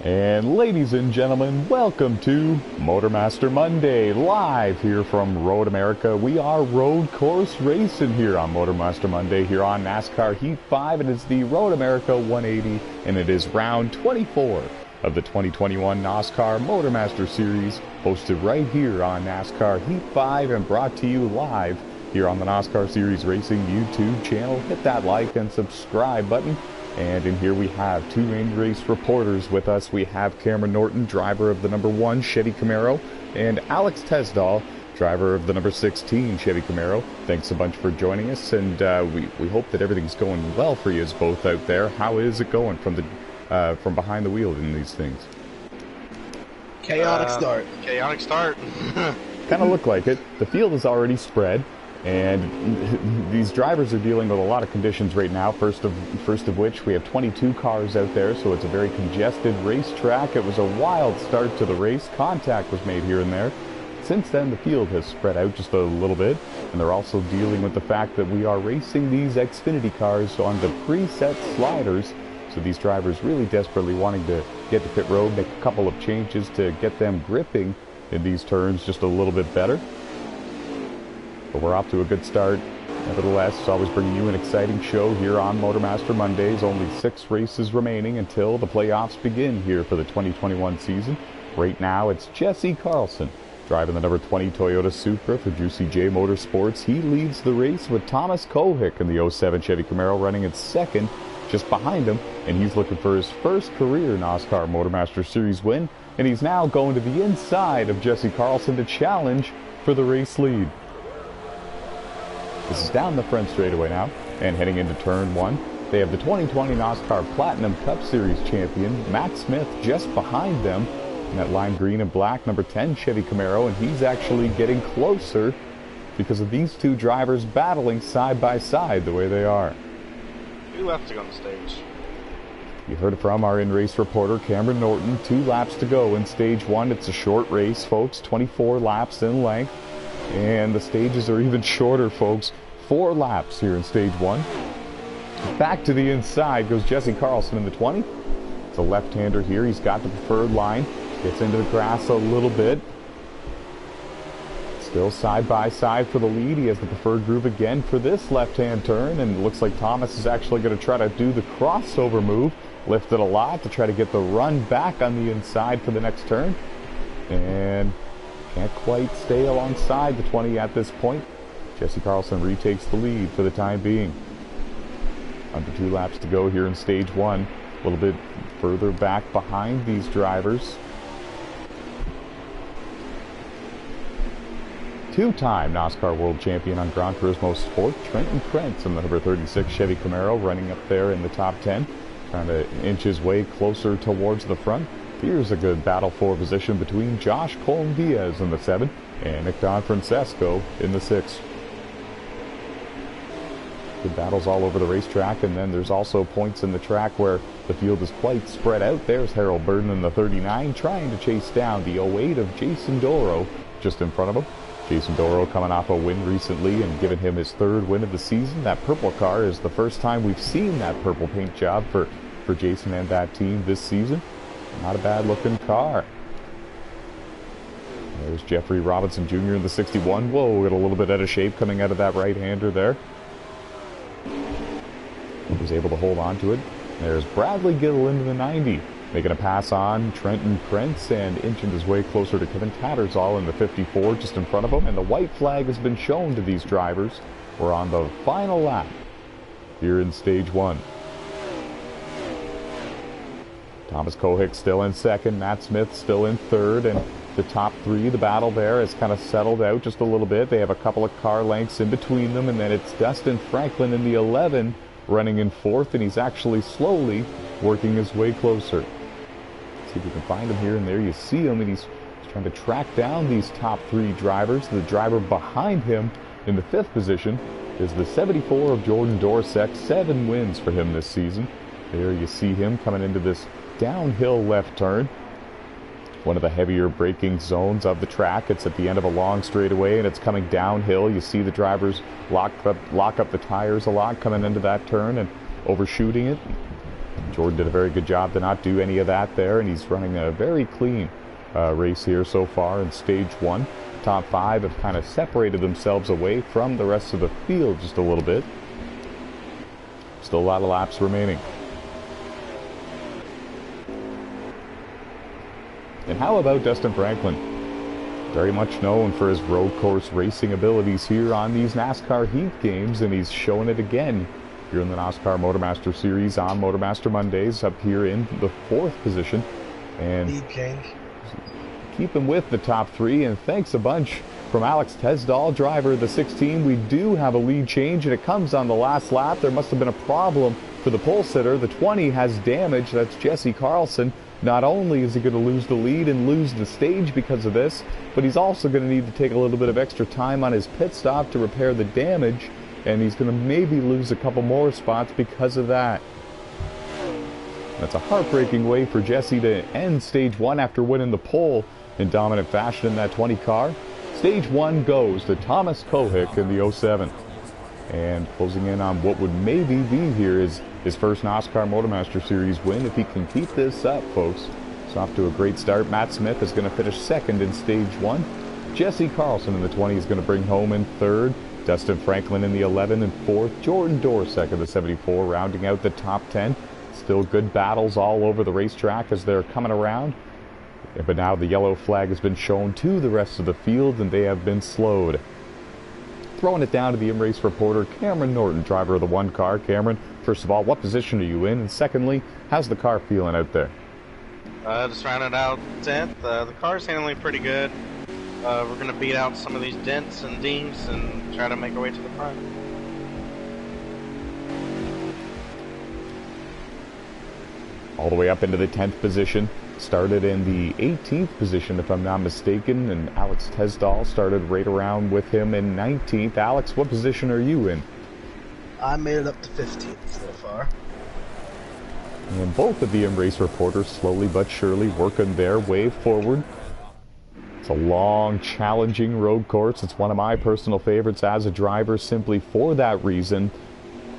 And ladies and gentlemen, welcome to MotorMaster Monday, live here from Road America. We are road course racing here on MotorMaster Monday here on NASCAR Heat 5. It is the Road America 180, and it is round 24 of the 2021 NASCAR MotorMaster Series, hosted right here on NASCAR Heat 5 and brought to you live here on the NASCAR Series Racing YouTube channel. Hit that like and subscribe button. And in here we have two main race reporters with us. We have Cameron Norton, driver of the number 1 Chevy Camaro, and Alex Tesdahl, driver of the number 16 Chevy Camaro. Thanks a bunch for joining us, and we hope that everything's going well for you both out there. How is it going from behind the wheel in these things? Chaotic start. Chaotic start. Kind of look like it. The field is already spread, and these drivers are dealing with a lot of conditions right now. First of which, we have 22 cars out there, so it's a very congested racetrack. It was a wild start to the race. Contact was made here and there. Since then, the field has spread out just a little bit, and they're also dealing with the fact that we are racing these Xfinity cars on the preset sliders. So these drivers really desperately wanting to get to pit road, make a couple of changes to get them gripping in these turns just a little bit better. But we're off to a good start. Nevertheless, always bringing you an exciting show here on MotorMaster Mondays. Only 6 races remaining until the playoffs begin here for the 2021 season. Right now, it's Jesse Carlson driving the number 20 Toyota Supra for Juicy J Motorsports. He leads the race with Thomas Kohick in the 07 Chevy Camaro running in second, just behind him, and he's looking for his first career NASCAR MotorMaster Series win, and he's now going to the inside of Jesse Carlson to challenge for the race lead. This is down the front straightaway now, and heading into turn 1. They have the 2020 NASCAR Platinum Cup Series champion, Matt Smith, just behind them in that lime green and black number 10 Chevy Camaro, and he's actually getting closer because of these two drivers battling side by side the way they are. 2 left to go on the stage. You heard it from our in-race reporter, Cameron Norton. 2 laps to go in stage 1. It's a short race, folks, 24 laps in length. And the stages are even shorter, folks. 4 laps here in stage 1. Back to the inside goes Jesse Carlson in the 20. It's a left-hander here. He's got the preferred line. Gets into the grass a little bit. Still side by side for the lead. He has the preferred groove again for this left-hand turn. And it looks like Thomas is actually going to try to do the crossover move. Lifted a lot to try to get the run back on the inside for the next turn. And can't quite stay alongside the 20 at this point. Jesse Carlson retakes the lead for the time being. Under 2 laps to go here in stage 1. A little bit further back behind these drivers. 2-time NASCAR World Champion on Gran Turismo Sport, Trenton Krentz in the number 36 Chevy Camaro, running up there in the top 10. Trying to inch his way closer towards the front. Here's a good battle for position between Josh Colton-Diaz in the 7 and Nick Don Francesco in the 6. Good battles all over the racetrack, and then there's also points in the track where the field is quite spread out. There's Harold Burden in the 39 trying to chase down the 08 of Jason Doro just in front of him. Jason Doro coming off a win recently and giving him his 3rd win of the season. That purple car is the first time we've seen that purple paint job for Jason and that team this season. Not a bad looking car. There's Jeffrey Robinson Jr. in the 61. Whoa, got a little bit out of shape coming out of that right-hander there. He was able to hold on to it. There's Bradley Gill into the 90. Making a pass on Trenton Krentz and inching his way closer to Kevin Tattersall in the 54 just in front of him. And the white flag has been shown to these drivers. We're on the final lap here in stage 1. Thomas Kohick still in second, Matt Smith still in third, and the top 3, the battle there has kind of settled out just a little bit. They have a couple of car lengths in between them, and then it's Dustin Franklin in the 11 running in 4th, and he's actually slowly working his way closer. See if we can find him here and there. You see him, and he's trying to track down these top 3 drivers. The driver behind him in the 5th position is the 74 of Jordan Dorsek. 7 wins for him this season. There you see him coming into this downhill left turn. One of the heavier braking zones of the track. It's at the end of a long straightaway, and it's coming downhill. You see the drivers lock up the tires a lot coming into that turn and overshooting it. Jordan did a very good job to not do any of that there, and he's running a very clean race here so far in stage 1. Top 5 have kind of separated themselves away from the rest of the field just a little bit. Still a lot of laps remaining. And how about Dustin Franklin? Very much known for his road course racing abilities here on these NASCAR Heat games, and he's showing it again here in the NOSSCAR MotorMaster Series on MotorMaster Mondays, up here in the 4th position. And Lead king. Keeping with the top 3, and thanks a bunch from Alex Tesdahl, driver of the 16. We do have a lead change, and it comes on the last lap. There must have been a problem for the pole sitter. The 20 has damage. That's Jesse Carlson. Not only is he going to lose the lead and lose the stage because of this, but he's also going to need to take a little bit of extra time on his pit stop to repair the damage, and he's going to maybe lose a couple more spots because of that. That's a heartbreaking way for Jesse to end stage 1 after winning the pole in dominant fashion in that 20 car. Stage 1 goes to Thomas Kohik in the 07. And closing in on what would maybe be here is his first NOSSCAR MotorMaster Series win if he can keep this up, folks. It's off to a great start. Matt Smith is going to finish 2nd in stage 1. Jesse Carlson in the 20 is going to bring home in 3rd. Dustin Franklin in the 11 and 4th. Jordan Dorsek in the 74 rounding out the top 10. Still good battles all over the racetrack as they're coming around. But now the yellow flag has been shown to the rest of the field, and they have been slowed. Throwing it down to the in-race reporter, Cameron Norton, driver of the 1 car. Cameron, first of all, what position are you in? And secondly, how's the car feeling out there? Just rounded out 10th. The car's handling pretty good. We're going to beat out some of these dents and dings and try to make our way to the front. All the way up into the 10th position. Started in the 18th position, if I'm not mistaken, and Alex Tesdahl started right around with him in 19th. Alex, what position are you in? I made it up to 15th so far. And both of the in-race reporters slowly but surely working their way forward. It's a long, challenging road course. It's one of my personal favorites as a driver simply for that reason.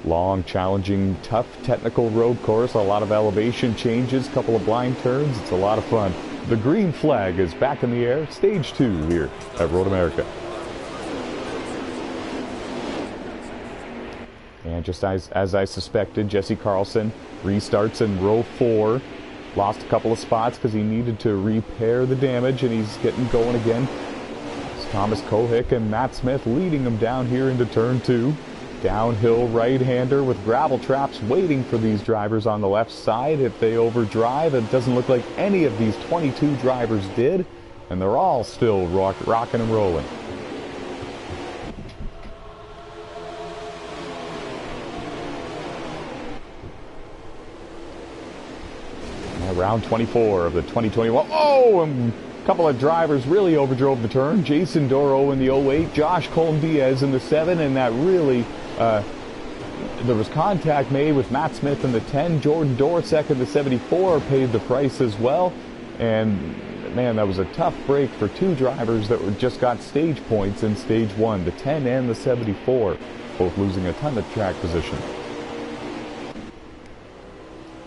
Long, challenging, tough, technical road course. A lot of elevation changes, couple of blind turns. It's a lot of fun. The green flag is back in the air. Stage 2 here at Road America. And just as I suspected, Jesse Carlson restarts in row 4. Lost a couple of spots because he needed to repair the damage, and he's getting going again. It's Thomas Kohik and Matt Smith leading him down here into turn 2. Downhill right-hander with gravel traps waiting for these drivers on the left side if they overdrive. It doesn't look like any of these 22 drivers did, and they're all still rocking and rolling. Round 24 of the 2021. Oh, and a couple of drivers really overdrove the turn. Jason Doro in the 08, Josh Colm-Diaz in the 7, and that really, there was contact made with Matt Smith in the 10. Jordan Dorsek in the 74 paid the price as well. And man, that was a tough break for 2 drivers that just got stage points in stage 1, the 10 and the 74, both losing a ton of track position.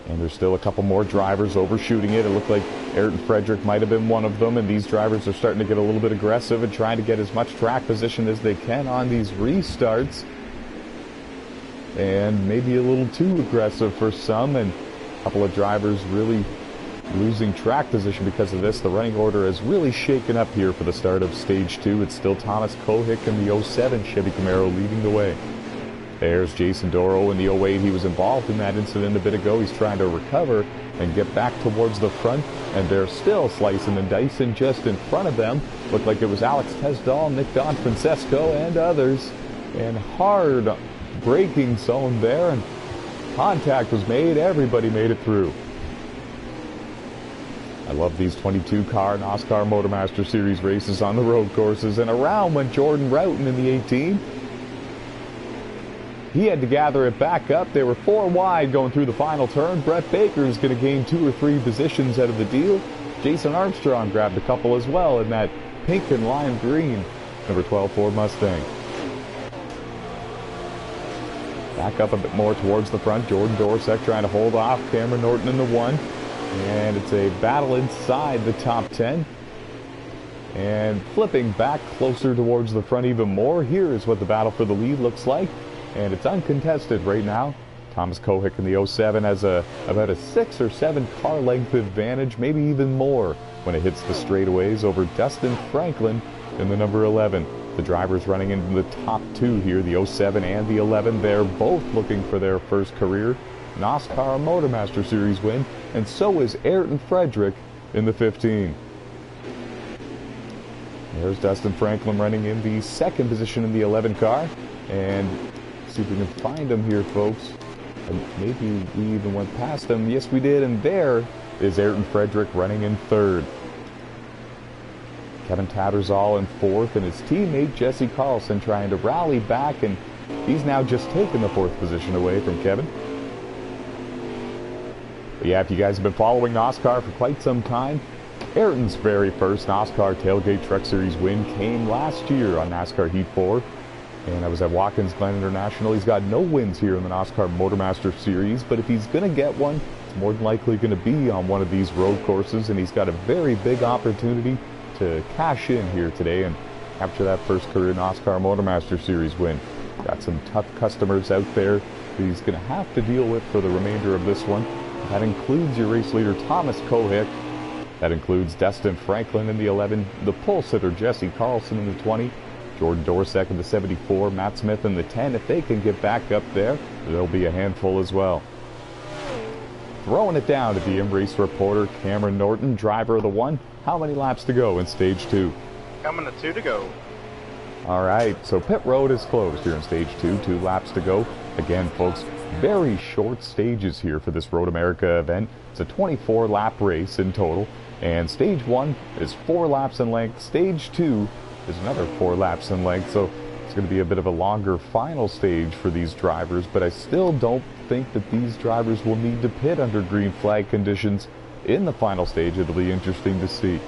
And there's still a couple more drivers overshooting it. It looked like Ayrton Frederick might have been one of them, and these drivers are starting to get a little bit aggressive and trying to get as much track position as they can on these restarts. And maybe a little too aggressive for some, and a couple of drivers really losing track position because of this. The running order is really shaken up here for the start of stage 2. It's still Thomas Kohik in the 07 Chevy Camaro leading the way. There's Jason Doro in the 08. He was involved in that incident a bit ago. He's trying to recover and get back towards the front, and they're still slicing and dicing just in front of them. Looked like it was Alex Tesdahl, Nick Don Francesco, and others. And hard braking zone there, and contact was made. Everybody made it through. I love these 22-car NOSSCAR MotorMaster Series races on the road courses. And around went Jordan Roughton in the 18. He had to gather it back up. They were 4 wide going through the final turn. Brett Baker is going to gain 2 or 3 positions out of the deal. Jason Armstrong grabbed a couple as well in that pink and lime green number 12 Ford Mustang. Back up a bit more towards the front. Jordan Dorsek trying to hold off Cameron Norton in the 1. And it's a battle inside the top 10. And flipping back closer towards the front even more. Here is what the battle for the lead looks like. And it's uncontested right now. Thomas Kohik in the 07 has about a 6 or 7 car length advantage, maybe even more, when it hits the straightaways over Dustin Franklin in the number 11. The drivers running into the top 2 here, the 07 and the 11. They're both looking for their first career NOSSCAR MotorMaster Series win, and so is Ayrton Frederick in the 15. There's Dustin Franklin running in the 2nd position in the 11 car. And see if we can find him here, folks. And maybe we even went past him. Yes, we did. And there is Ayrton Frederick running in 3rd. Kevin Tattersall in 4th, and his teammate Jesse Carlson trying to rally back, and he's now just taken the 4th position away from Kevin. But yeah, if you guys have been following NOSSCAR for quite some time, Ayrton's very first NOSSCAR Tailgate Truck Series win came last year on NASCAR Heat 4. And I was at Watkins Glen International. He's got no wins here in the NOSSCAR MotorMaster Series, but if he's going to get one, it's more than likely going to be on one of these road courses, and he's got a very big opportunity to cash in here today and capture that first career NOSSCAR MotorMaster Series win. Got some tough customers out there that he's going to have to deal with for the remainder of this one. That includes your race leader Thomas Kohik. That includes Dustin Franklin in the 11, the pole sitter Jesse Carlson in the 20, Jordan Dorsek in the 74, Matt Smith in the 10. If they can get back up there, there'll be a handful as well. Throwing it down to the race reporter Cameron Norton, driver of the 1. How many laps to go in stage 2? Coming to 2 to go. All right, so pit road is closed here in stage 2. 2 laps to go. Again, folks, very short stages here for this Road America event. It's a 24-lap race in total, and stage 1 is 4 laps in length. Stage 2 is another 4 laps in length, so it's going to be a bit of a longer final stage for these drivers, but I still don't think that these drivers will need to pit under green flag conditions in the final stage. It'll be interesting to see.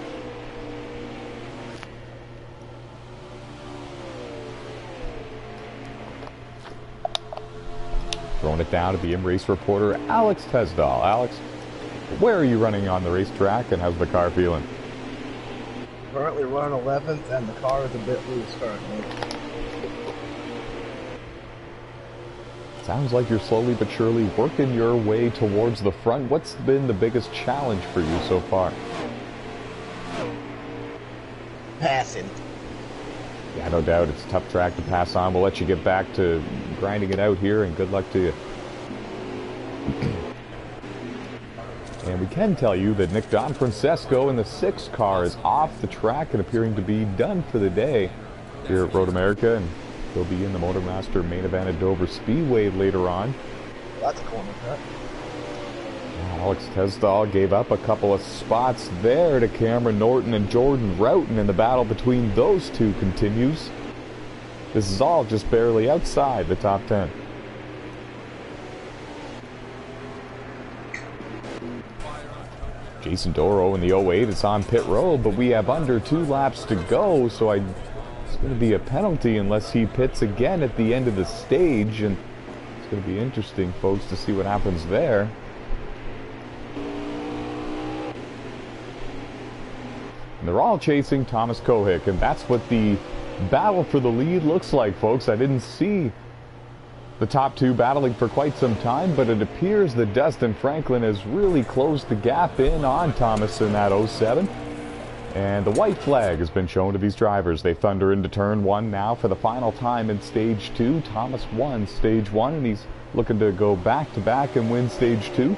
Throwing it down to the race reporter Alex Tesdall. Alex, where are you running on the racetrack, and how's the car feeling? Currently running 11th, and the car is a bit loose currently. Sounds like you're slowly but surely working your way towards the front. What's been the biggest challenge for you so far? Passing. Yeah, no doubt. It's a tough track to pass on. We'll let you get back to grinding it out here, and good luck to you. And we can tell you that Nick Don Francesco in the 6 car is off the track and appearing to be done for the day here at Road America, and he'll be in the MotorMaster main event at Dover Speedway later on. That's a corner cut. Alex Tesdall gave up a couple of spots there to Cameron Norton and Jordan Roughton, and the battle between those two continues. This is all just barely outside the top 10. Jason Doro in the 08 is on pit road, but we have under 2 laps to go, so it's going to be a penalty unless he pits again at the end of the stage, and it's going to be interesting, folks, to see what happens there. And they're all chasing Thomas Kohik, and that's what the battle for the lead looks like, folks. I didn't see the top 2 battling for quite some time, but it appears that Dustin Franklin has really closed the gap in on Thomas in that 07. And the white flag has been shown to these drivers. They thunder into turn 1 now for the final time in stage 2. Thomas won stage 1, and he's looking to go back-to-back and win stage 2.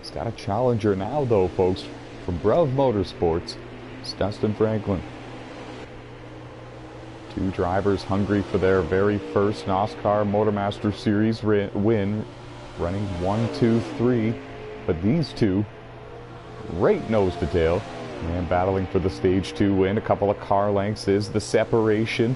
He's got a challenger now, though, folks, from Brev Motorsports. It's Dustin Franklin. 2 drivers hungry for their very first NOSSCAR MotorMaster Series win, running 1, 2, 3. But these 2, right nose to tail, and battling for the stage 2 win. A couple of car lengths is the separation.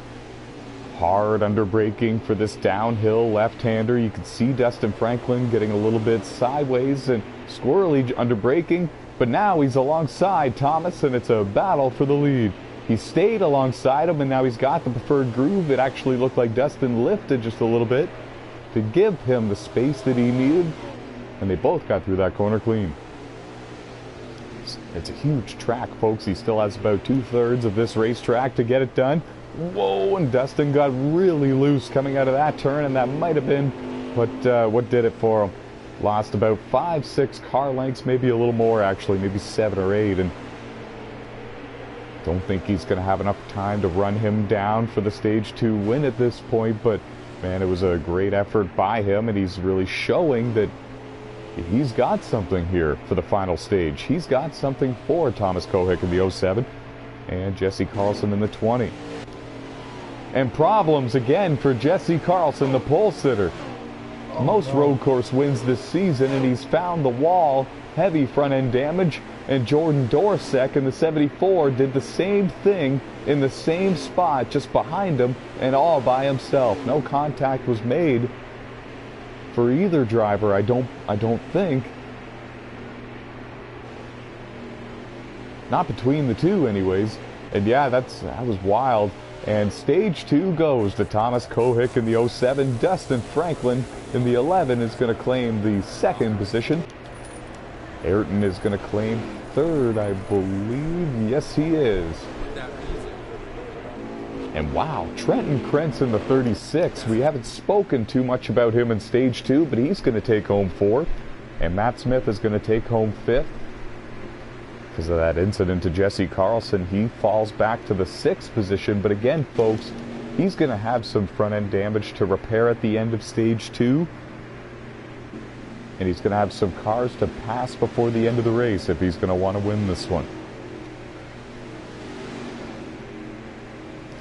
Hard under braking for this downhill left-hander. You can see Dustin Franklin getting a little bit sideways and squirrely under braking, but now he's alongside Thomas, and it's a battle for the lead. He stayed alongside him, and now he's got the preferred groove. It actually looked like Dustin lifted just a little bit, to give him the space that he needed, and they both got through that corner clean. It's a huge track, folks. He still has about 2/3 of this racetrack to get it done. Whoa, and Dustin got really loose coming out of that turn, and that might have been what did it for him. Lost about 5-6 car lengths, maybe a little more actually, maybe 7 or 8, and don't think he's going to have enough time to run him down for the Stage 2 win at this point, but man, it was a great effort by him, and he's really showing that he's got something here for the final stage. He's got something for Thomas Kohick in the 07 and Jesse Carlson in the 20. And problems again for Jesse Carlson, the pole sitter. Most road course wins this season, and he's found the wall, heavy front end damage, and Jordan Dorsek in the 74 did the same thing in the same spot just behind him and all by himself. No contact was made for either driver, I don't think. Not between the two anyways. And yeah, that was wild. And Stage 2 goes to Thomas Kohick in the 07. Dustin Franklin in the 11 is going to claim the 2nd position. Ayrton is going to claim 3rd, I believe. Yes, he is. And wow, Trenton Krentz in the 36. We haven't spoken too much about him in Stage 2, but he's going to take home 4th. And Matt Smith is going to take home 5th. Because of that incident to Jesse Carlson, he falls back to the 6th position. But again, folks, he's going to have some front-end damage to repair at the end of Stage 2. And he's going to have some cars to pass before the end of the race if he's going to want to win this one.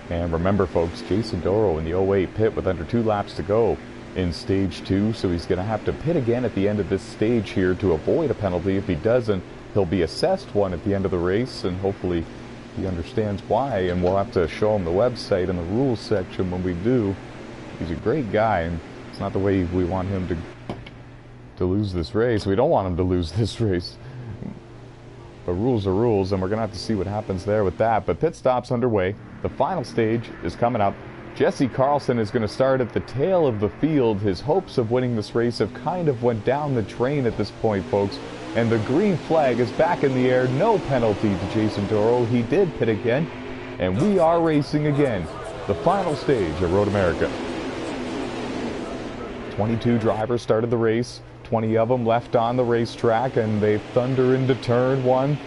And remember, folks, Jason Doro in the 08 pit with under 2 laps to go in Stage 2. So he's going to have to pit again at the end of this stage here to avoid a penalty. If he doesn't, he'll be assessed one at the end of the race, and hopefully he understands why, and we'll have to show him the website and the rules section when we do. He's a great guy, and it's not the way we want him to lose this race. We don't want him to lose this race. But rules are rules, and we're going to have to see what happens there with that. But pit stop's underway. The final stage is coming up. Jesse Carlson is going to start at the tail of the field. His hopes of winning this race have kind of went down the drain at this point, folks. And the green flag is back in the air. No penalty to Jason Doro. He did pit again. And we are racing again. The final stage of Road America. 22 drivers started the race. 20 of them left on the racetrack, and they thunder into turn 1.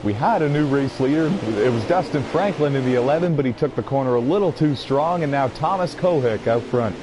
We had a new race leader. It was Dustin Franklin in the 11, but he took the corner a little too strong, and now Thomas Kohick out front.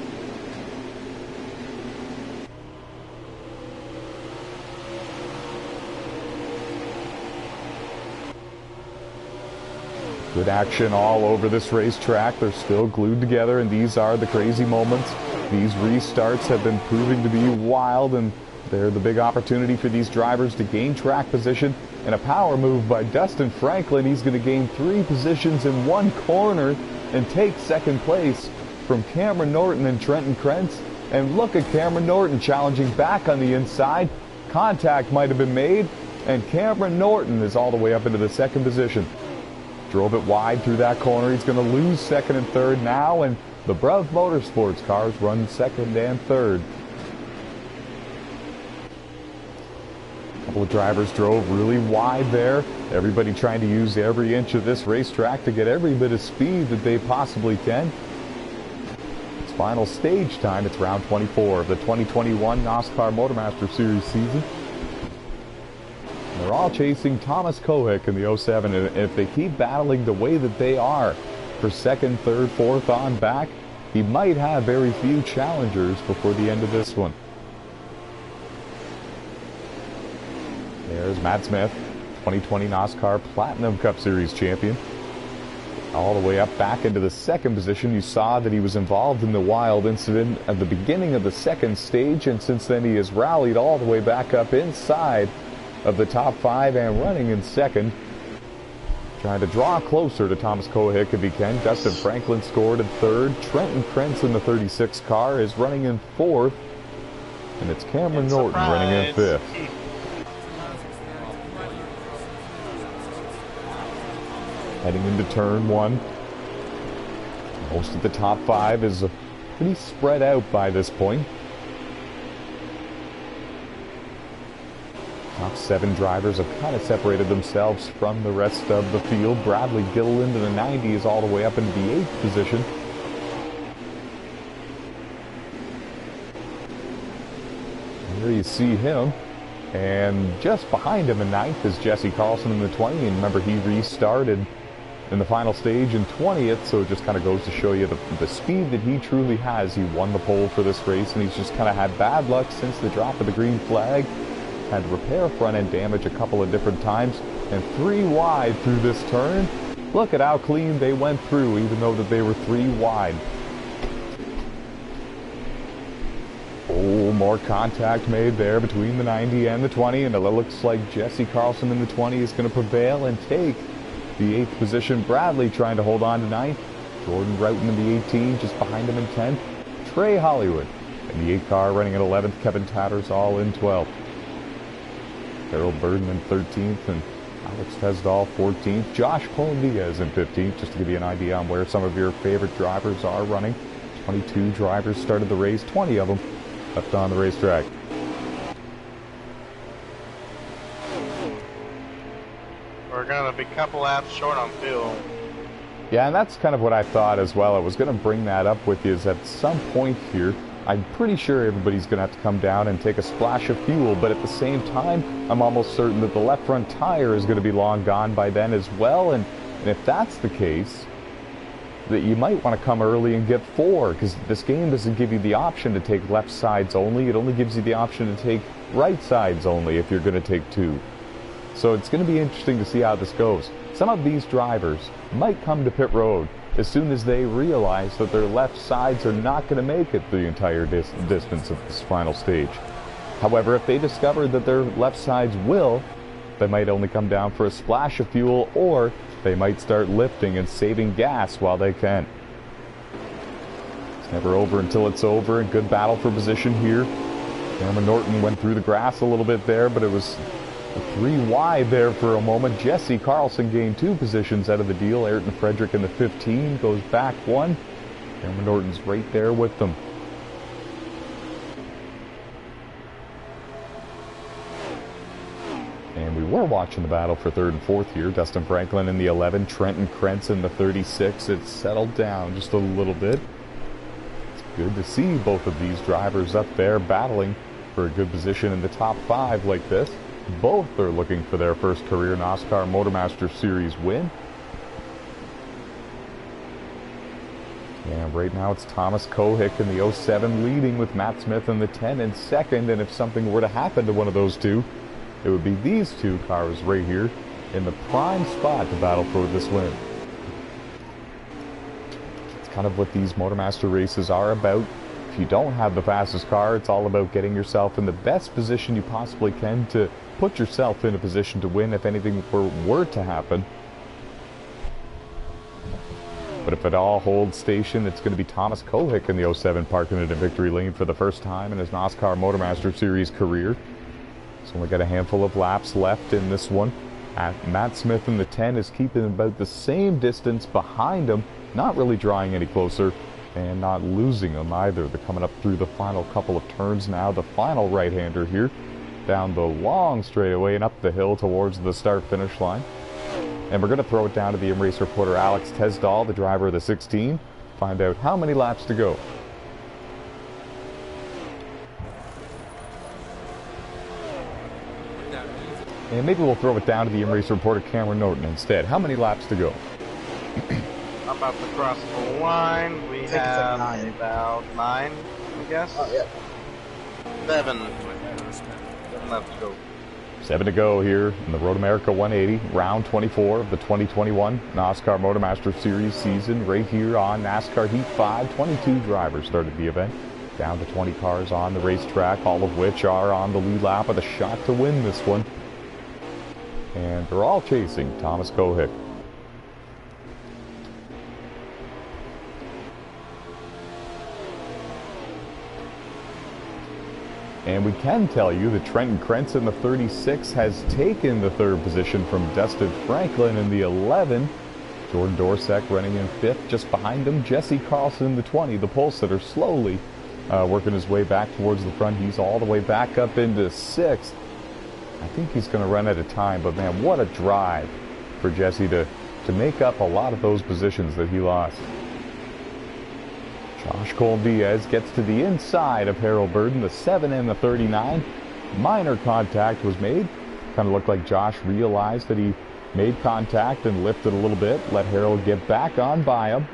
Good action all over this racetrack. They're still glued together, and these are the crazy moments. These restarts have been proving to be wild, and they're the big opportunity for these drivers to gain track position. And a power move by Dustin Franklin. He's going to gain 3 positions in 1 corner and take 2nd place from Cameron Norton and Trenton Krentz. And look at Cameron Norton challenging back on the inside. Contact might have been made, and Cameron Norton is all the way up into the 2nd position. Drove it wide through that corner. He's going to lose 2nd and 3rd now, and the Bruv Motorsports cars run 2nd and 3rd. A couple of drivers drove really wide there. Everybody trying to use every inch of this racetrack to get every bit of speed that they possibly can. It's final stage time. It's round 24 of the 2021 NASCAR MotorMaster Series season. They're all chasing Thomas Kohick in the 07, and if they keep battling the way that they are for 2nd, 3rd, 4th on back, he might have very few challengers before the end of this one. There's Matt Smith, 2020 NASCAR Platinum Cup Series champion. All the way up back into the 2nd position. You saw that he was involved in the wild incident at the beginning of the 2nd stage, and since then he has rallied all the way back up inside of the top 5 and running in 2nd. Trying to draw closer to Thomas Kohick if he can. Dustin Franklin scored in 3rd. Trenton Krentz in the 36 car is running in 4th. And it's Cameron Norton running in 5th. Heading into turn 1. Most of the top 5 is pretty spread out by this point. Top 7 drivers have kind of separated themselves from the rest of the field. Bradley Gilliland in the 90s all the way up into the 8th position. There you see him. And just behind him in 9th is Jesse Carlson in the 20. And remember, he restarted in the final stage in 20th, so it just kind of goes to show you the speed that he truly has. He won the pole for this race, and he's just kind of had bad luck since the drop of the green flag. Had to repair front end damage a couple of different times, and 3 wide through this turn. Look at how clean they went through, even though that they were 3 wide. Oh, more contact made there between the 90 and the 20, and it looks like Jesse Carlson in the 20 is going to prevail and take the 8th position. Bradley trying to hold on to 9th. Jordan Roughton in the 18, just behind him in 10th. Trey Hollywood in the 8 car running at 11th. Kevin Tattersall in 12th. Harold Burden in 13th, and Alex Tesdall 14th. Josh Colombias in 15th, just to give you an idea on where some of your favorite drivers are running. 22 drivers started the race, 20 of them left on the racetrack. We're going to be a couple laps short on fuel. Yeah, and that's kind of what I thought as well. I was going to bring that up with you, is at some point here, I'm pretty sure everybody's going to have to come down and take a splash of fuel, but at the same time, I'm almost certain that the left front tire is going to be long gone by then as well, and if that's the case, that you might want to come early and get 4, because this game doesn't give you the option to take left sides only. It only gives you the option to take right sides only if you're going to take 2. So it's going to be interesting to see how this goes. Some of these drivers might come to pit road as soon as they realize that their left sides are not going to make it the entire distance of this final stage. However, if they discover that their left sides will, they might only come down for a splash of fuel, or they might start lifting and saving gas while they can. It's never over until it's over, and good battle for position here. Cameron Norton went through the grass a little bit there, but it was 3 wide there for a moment. Jesse Carlson gained 2 positions out of the deal. Ayrton Frederick in the 15 goes back 1. Cameron Norton's right there with them. And we were watching the battle for 3rd and 4th here. Dustin Franklin in the 11, Trenton Krentz in the 36. It's settled down just a little bit. It's good to see both of these drivers up there battling for a good position in the top 5 like this. Both are looking for their first career NASCAR MotorMaster Series win. And right now it's Thomas Kohick in the 07 leading, with Matt Smith in the 10 in second. And if something were to happen to one of those two, it would be these 2 cars right here in the prime spot to battle for this win. It's kind of what these MotorMaster races are about. If you don't have the fastest car, it's all about getting yourself in the best position you possibly can to put yourself in a position to win if anything were to happen. But if it all holds station, it's going to be Thomas Kohick in the 07 parking it in victory lane for the first time in his NASCAR MotorMaster Series career. He's only got a handful of laps left in this one. Matt Smith in the 10 is keeping about the same distance behind him, not really drawing any closer, and not losing them either. They're coming up through the final couple of turns now. The final right-hander here, down the long straightaway and up the hill towards the start-finish line. And we're going to throw it down to the InRace reporter Alex Tesdall, the driver of the 16, find out how many laps to go. And maybe we'll throw it down to the InRace reporter Cameron Norton instead. How many laps to go? I'm about to cross the line. We have about 9, I guess. Oh, yeah. 7 left to go. 7 to go here in the Road America 180, round 24 of the 2021 NASCAR MotorMaster Series season, right here on NASCAR Heat 5. 22 drivers started the event, down to 20 cars on the racetrack, all of which are on the lead lap with a shot to win this one. And they're all chasing Thomas Kohick. And we can tell you that Trenton Krentz in the 36 has taken the 3rd position from Dustin Franklin in the 11. Jordan Dorsek running in 5th. Just behind him, Jesse Carlson in the 20. The pole sitter slowly working his way back towards the front. He's all the way back up into 6th. I think he's going to run out of time, but man, what a drive for Jesse to make up a lot of those positions that he lost. Josh Cole-Diaz gets to the inside of Harold Burden, the 7 and the 39. Minor contact was made. Kind of looked like Josh realized that he made contact and lifted a little bit. Let Harold get back on by him.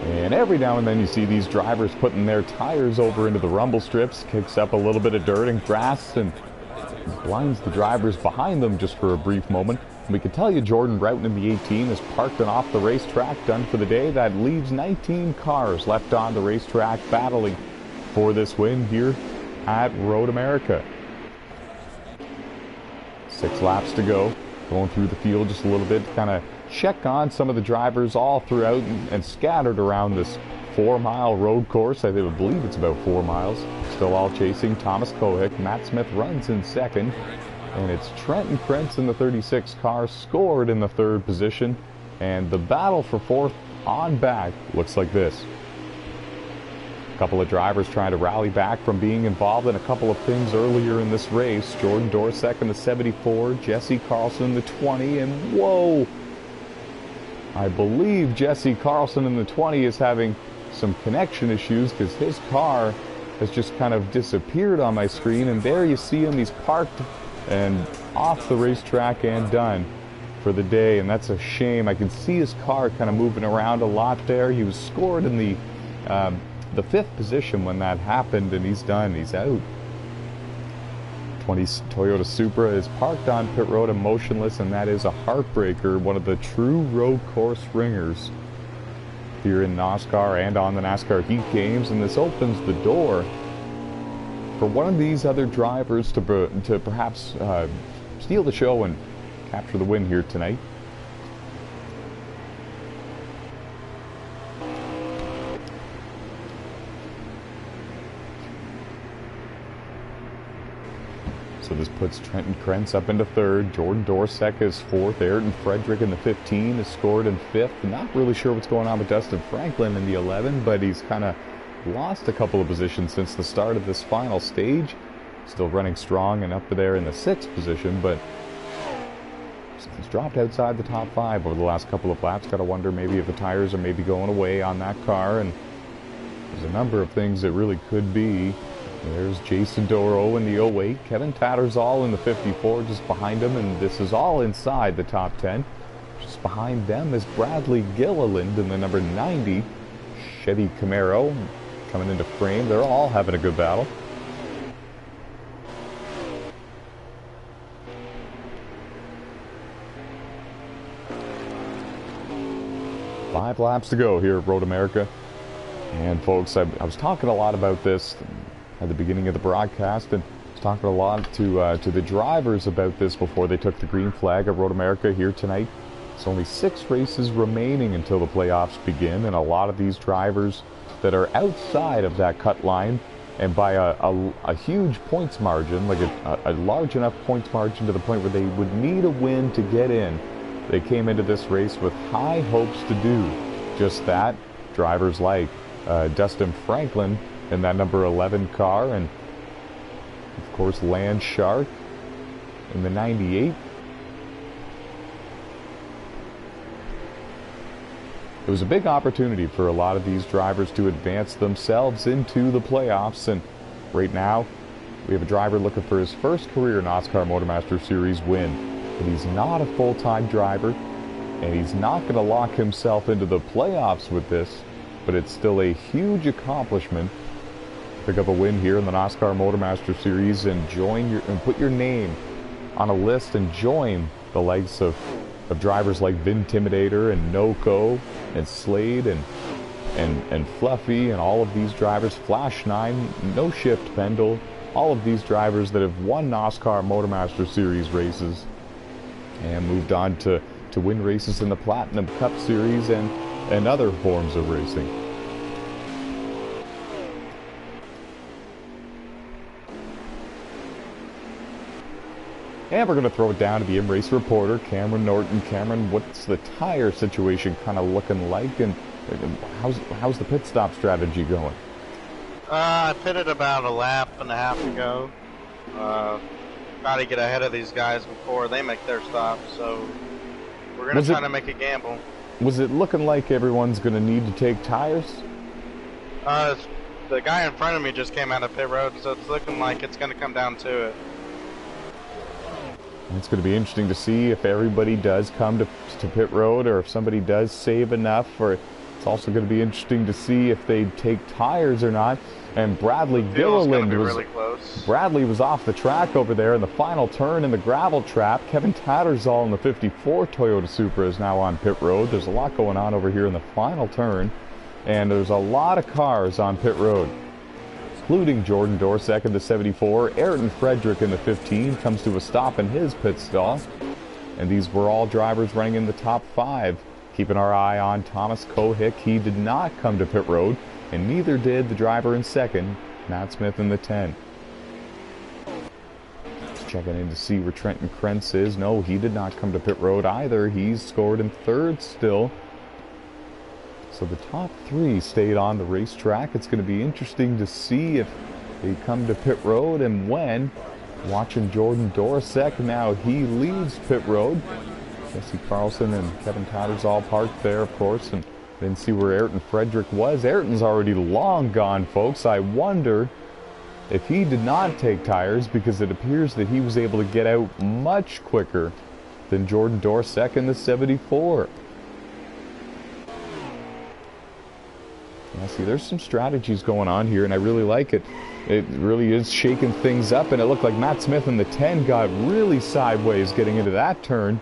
And every now and then you see these drivers putting their tires over into the rumble strips, kicks up a little bit of dirt and grass and blinds the drivers behind them just for a brief moment. And we can tell you Jordan Roughton in the 18 is parked and off the racetrack, done for the day. That leaves 19 cars left on the racetrack battling for this win here at Road America. 6 laps to go. Going through the field just a little bit to kind of check on some of the drivers all throughout and scattered around this 4-mile road course. I believe it's about 4 miles. Still all chasing Thomas Kohik. Matt Smith runs in 2nd. And it's Trenton Krentz in the 36 car scored in the 3rd position. And the battle for 4th on back looks like this. A couple of drivers trying to rally back from being involved in a couple of things earlier in this race. Jordan Dorsek in the 74, Jesse Carlson in the 20, and whoa! I believe Jesse Carlson in the 20 is having some connection issues because his car has just kind of disappeared on my screen, and there you see him. He's parked and off the racetrack and done for the day, and that's a shame. I can see his car kind of moving around a lot there. He was scored in the 5th position when that happened, and he's done. He's out. 20 Toyota Supra is parked on pit road and motionless, and that is a heartbreaker, one of the true road course ringers here in NOSSCAR and on the NASCAR Heat games, and this opens the door for one of these other drivers to perhaps steal the show and capture the win here tonight. So this puts Trenton Krentz up into 3rd. Jordan Dorsek is 4th. Ayrton Frederick in the 15 is scored in 5th. Not really sure what's going on with Dustin Franklin in the 11, but he's kind of lost a couple of positions since the start of this final stage. Still running strong and up there in the 6th position, but he's dropped outside the top 5 over the last couple of laps. Got to wonder maybe if the tires are maybe going away on that car, and there's a number of things that really could be. There's Jason Doro in the 08, Kevin Tattersall in the 54 just behind him, and this is all inside the top 10. Just behind them is Bradley Gilliland in the number 90, Chevy Camaro coming into frame. They're all having a good battle. Five laps to go here at Road America. And folks, I was talking a lot about this at the beginning of the broadcast, and I was talking a lot to the drivers about this before they took the green flag at Road America here tonight. It's only 6 races remaining until the playoffs begin, and a lot of these drivers that are outside of that cut line, and by a huge points margin, like a large enough points margin to the point where they would need a win to get in, they came into this race with high hopes to do just that. Drivers like Dustin Franklin in that number 11 car, and of course Land Shark in the 98. It was a big opportunity for a lot of these drivers to advance themselves into the playoffs, and right now we have a driver looking for his first career NASCAR MotorMaster Series win. But he's not a full-time driver, and he's not going to lock himself into the playoffs with this, but it's still a huge accomplishment. Pick up a win here in the NASCAR MotorMaster Series and put your name on a list and join the likes of drivers like Vintimidator and NoCo and Slade and Fluffy and all of these drivers, Flash 9, No Shift Pendle, all of these drivers that have won NASCAR MotorMaster Series races and moved on to to win races in the Platinum Cup Series and other forms of racing. And we're going to throw it down to the M-Race reporter, Cameron Norton. Cameron, what's the tire situation kind of looking like, and how's the pit stop strategy going? I pitted about a lap and a half ago. Try to get ahead of these guys before they make their stop, so we're going to try to make a gamble. Was it looking like everyone's going to need to take tires? The guy in front of me just came out of pit road, so it's looking like it's going to come down to it. It's going to be interesting to see if everybody does come to pit road, or if somebody does save enough, or it's also going to be interesting to see if they take tires or not. And Bradley Gilliland was off the track over there in the final turn in the gravel trap. Kevin Tattersall in the 54 Toyota Supra is now on pit road. There's a lot going on over here in the final turn, and there's a lot of cars on pit road, including Jordan Dorsek in the 74. Ayrton Frederick in the 15 comes to a stop in his pit stall. And these were all drivers running in the top 5. Keeping our eye on Thomas Kohick. He did not come to pit road, and neither did the driver in second, Matt Smith in the 10. Just checking in to see where Trenton Krentz is. No, he did not come to pit road either. He's scored in third still. So the top 3 stayed on the racetrack. It's going to be interesting to see if they come to pit road and when. Watching Jordan Dorsek now, he leads pit road. Jesse Carlson and Kevin Tattersall parked there, of course, and then see where Ayrton Frederick was. Ayrton's already long gone, folks. I wonder if he did not take tires, because it appears that he was able to get out much quicker than Jordan Dorsek in the 74. Yeah, see, there's some strategies going on here, and I really like it. It really is shaking things up, and it looked like Matt Smith in the 10 got really sideways getting into that turn.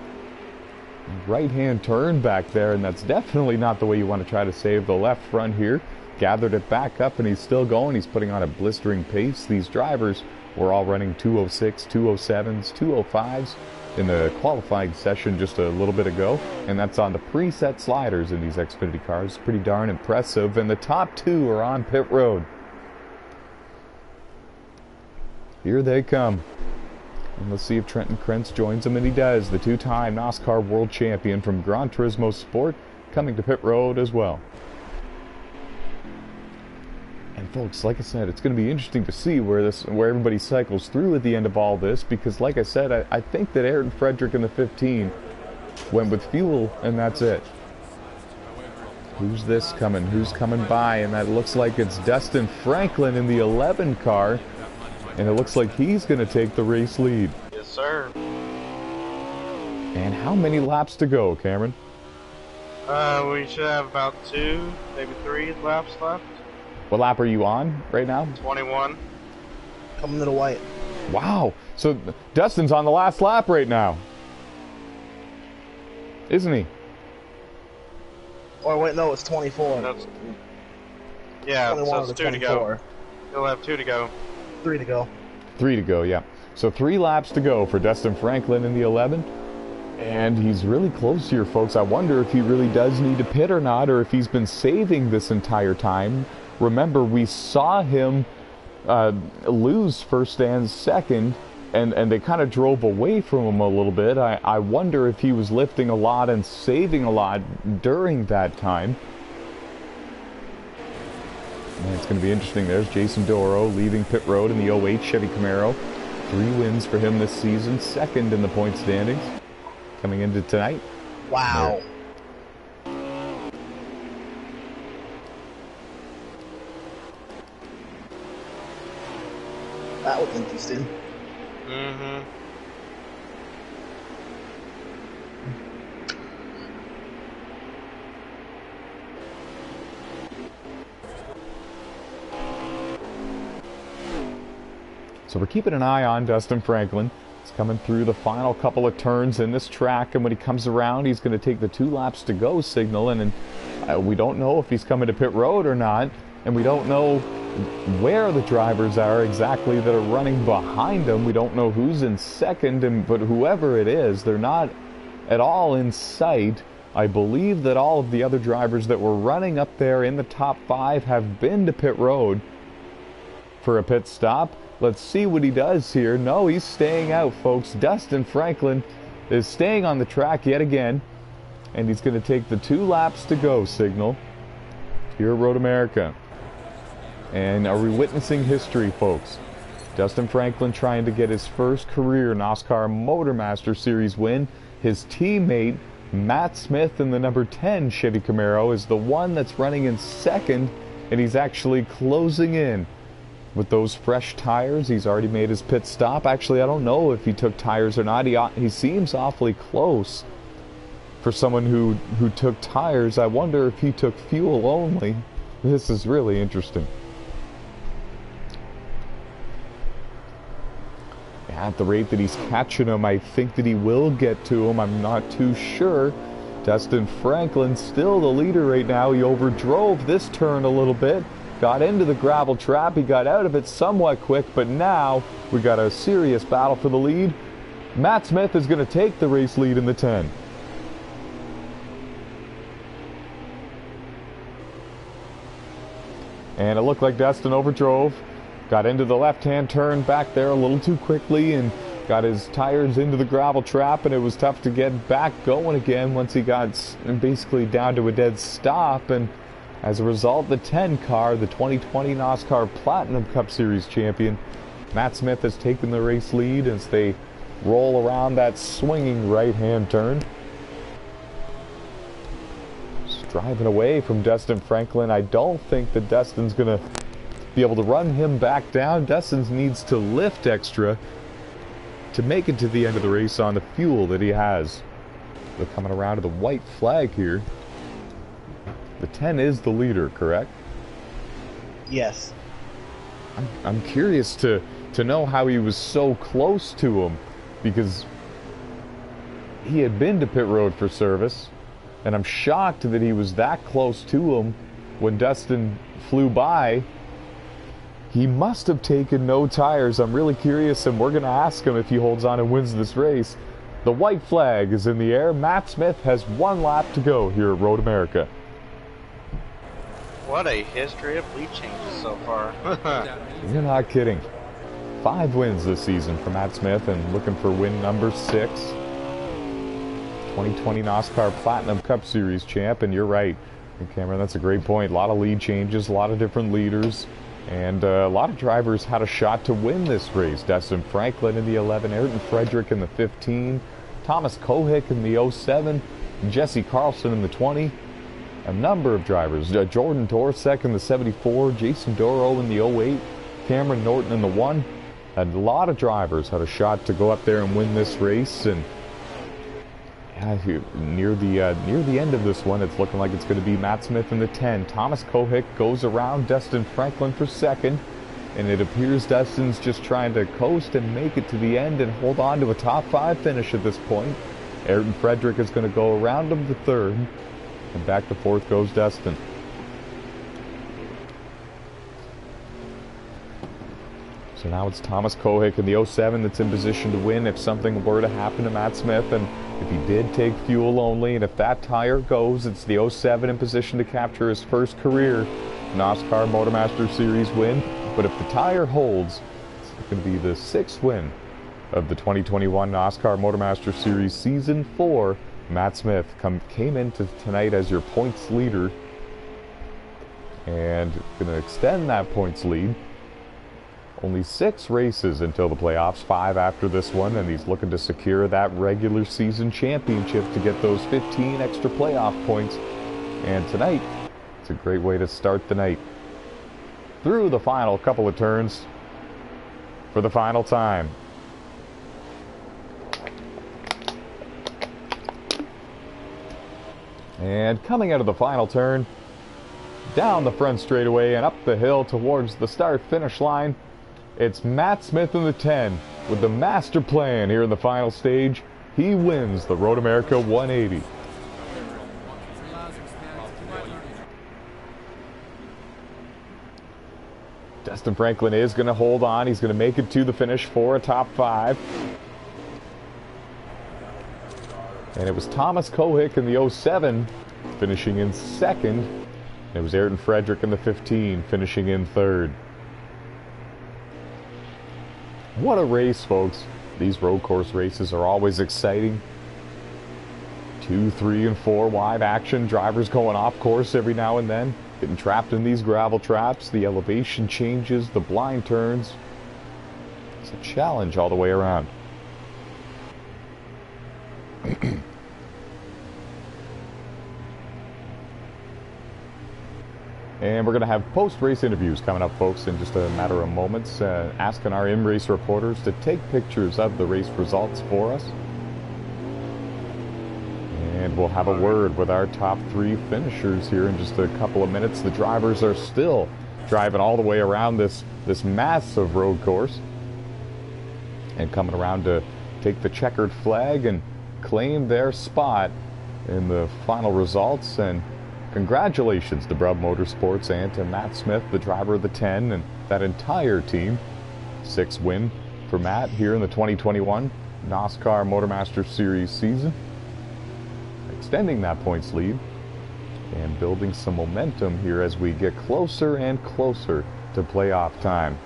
Right-hand turn back there, and that's definitely not the way you want to try to save the left front here. Gathered it back up, and he's still going. He's putting on a blistering pace. These drivers were all running 206, 207s, 205s in the qualifying session just a little bit ago, and that's on the preset sliders in these Xfinity cars. Pretty darn impressive, and the top 2 are on pit road. Here they come. And let's see if Trenton Krentz joins him, and he does. The 2-time NASCAR World Champion from Gran Turismo Sport coming to pit road as well. And folks, like I said, it's going to be interesting to see where everybody cycles through at the end of all this, because like I said, I think that Ayrton Frederick in the 15 went with fuel, and that's it. Who's this coming? Who's coming by? And that looks like it's Dustin Franklin in the 11 car. And it looks like he's going to take the race lead. Yes, sir. And how many laps to go, Cameron? We should have about 2, maybe 3 laps left. What lap are you on right now? 21. Coming to the white. Wow. So Dustin's on the last lap right now. Isn't he? Oh, wait, no, it's 24. Yeah, so it's 2 to go. He'll have 2 to go. 3 to go. 3 to go, yeah. So 3 laps to go for Dustin Franklin in the 11. And he's really close here, folks. I wonder if he really does need to pit or not, or if he's been saving this entire time. Remember, we saw him lose first and second, and they kind of drove away from him a little bit. I wonder if he was lifting a lot and saving a lot during that time. And it's going to be interesting. There's Jason Doro leaving pit road in the 08 Chevy Camaro. 3 wins for him this season, second in the point standings. Coming into tonight. Wow. That was interesting. Mm-hmm. So we're keeping an eye on Dustin Franklin. He's coming through the final couple of turns in this track, and when he comes around, he's going to take the 2 laps to go signal, and we don't know if he's coming to pit road or not, and we don't know where the drivers are exactly that are running behind him. We don't know who's in second, but whoever it is, they're not at all in sight. I believe that all of the other drivers that were running up there in the top 5 have been to pit road for a pit stop. Let's see what he does here. No, he's staying out, folks. Dustin Franklin is staying on the track yet again, and he's going to take the 2 laps to go signal here at Road America. And are we witnessing history, folks? Dustin Franklin trying to get his first career NASCAR MotorMaster Series win. His teammate Matt Smith in the number 10 Chevy Camaro is the one that's running in second, and he's actually closing in with those fresh tires. He's already made his pit stop. Actually, I don't know if he took tires or not. He seems awfully close for someone who took tires. I wonder if he took fuel only. This is really interesting. At the rate that he's catching him, I think that he will get to him. I'm not too sure. Dustin Franklin still the leader right now. He overdrove this turn a little bit, got into the gravel trap. He got out of it somewhat quick, but now we got a serious battle for the lead. Matt Smith is going to take the race lead in the 10. And it looked like Dustin overdrove. Got into the left-hand turn back there a little too quickly and got his tires into the gravel trap, and it was tough to get back going again once he got basically down to a dead stop. And as a result, the 10 car, the 2020 NOSSCAR Platinum Cup Series champion, Matt Smith has taken the race lead as they roll around that swinging right-hand turn. Just driving away from Dustin Franklin. I don't think that Dustin's going to be able to run him back down. Dustin needs to lift extra to make it to the end of the race on the fuel that he has. They're coming around to the white flag here. The 10 is the leader, correct? Yes. I'm curious to know how he was so close to him, because he had been to pit road for service, and I'm shocked that he was that close to him when Dustin flew by. He must have taken no tires. I'm really curious, and we're going to ask him if he holds on and wins this race. The white flag is in the air. Matt Smith has 1 lap to go here at Road America. What a history of lead changes so far. You're not kidding. 5 wins this season for Matt Smith, and looking for win number 6. 2020 NASCAR Platinum Cup Series champ, and you're right, Cameron, that's a great point. A lot of lead changes, a lot of different leaders. And a lot of drivers had a shot to win this race. Dustin Franklin in the 11, Ayrton Frederick in the 15, Thomas Kohick in the 07, Jesse Carlson in the 20. A number of drivers. Jordan Dorsek in the 74, Jason Doro in the 08, Cameron Norton in the 1. A lot of drivers had a shot to go up there and win this race. And near the end of this one, it's looking like it's going to be Matt Smith in the 10. Thomas Kohick goes around Dustin Franklin for second, and it appears Dustin's just trying to coast and make it to the end and hold on to a top 5 finish at this point. Ayrton Frederick is going to go around him to third, and back to fourth goes Dustin. So now it's Thomas Kohick in the 07 that's in position to win if something were to happen to Matt Smith, and if he did take fuel only, and if that tire goes, it's the 07 in position to capture his first career NASCAR MotorMaster Series win. But if the tire holds, it's going to be the 6th win of the 2021 NASCAR MotorMaster Series Season 4. Matt Smith came into tonight as your points leader, and going to extend that points lead. Only 6 races until the playoffs, 5 after this one, and he's looking to secure that regular season championship to get those 15 extra playoff points. And tonight, it's a great way to start the night. Through the final couple of turns for the final time. And coming out of the final turn, down the front straightaway and up the hill towards the start-finish line, it's Matt Smith in the 10 with the master plan here in the final stage. He wins the Road America 180. Dustin Franklin is going to hold on. He's going to make it to the finish for a top 5. And it was Thomas Kohick in the 07 finishing in second. And it was Ayrton Frederick in the 15 finishing in third. What a race, folks. These road course races are always exciting. 2, 3, and 4 wide action. Drivers going off course every now and then. Getting trapped in these gravel traps. The elevation changes. The blind turns. It's a challenge all the way around. And we're going to have post-race interviews coming up, folks, in just a matter of moments. Asking our in-race reporters to take pictures of the race results for us. And we'll have a word with our top 3 finishers here in just a couple of minutes. The drivers are still driving all the way around this massive road course. And coming around to take the checkered flag and claim their spot in the final results. And congratulations to Brub Motorsports and to Matt Smith, the driver of the 10, and that entire team. 6th win for Matt here in the 2021 NOSSCAR MotorMaster Series season. Extending that points lead and building some momentum here as we get closer and closer to playoff time.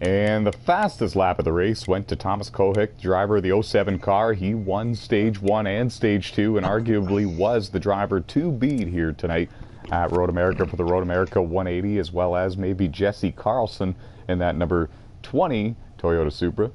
And the fastest lap of the race went to Thomas Kohick, driver of the 07 car. He won Stage 1 and Stage 2 and arguably was the driver to beat here tonight at Road America for the Road America 180, as well as maybe Jesse Carlson in that number 20 Toyota Supra.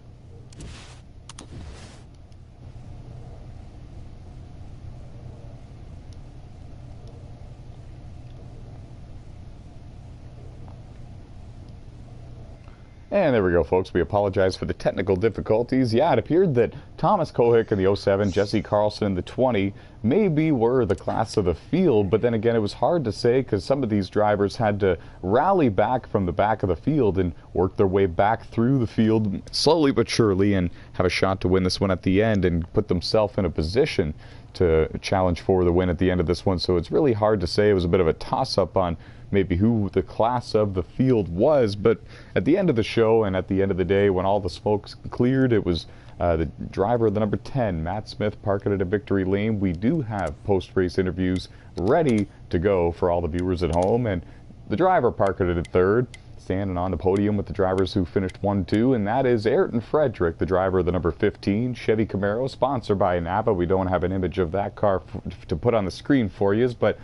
And there we go, folks. We apologize for the technical difficulties. Yeah, it appeared that Thomas Kohick in the 07, Jesse Carlson in the 20 maybe were the class of the field, but then again, it was hard to say because some of these drivers had to rally back from the back of the field and work their way back through the field slowly but surely and have a shot to win this one at the end and put themselves in a position to challenge for the win at the end of this one. So it's really hard to say. It was a bit of a toss-up on maybe who the class of the field was, but at the end of the show and at the end of the day, when all the smoke's cleared, it was the driver of the number 10, Matt Smith, parking at a victory lane. We do have post-race interviews ready to go for all the viewers at home, and the driver parking at third, standing on the podium with the drivers who finished 1-2, and that is Ayrton Frederick, the driver of the number 15 Chevy Camaro, sponsored by Napa. We don't have an image of that car to put on the screen for you, but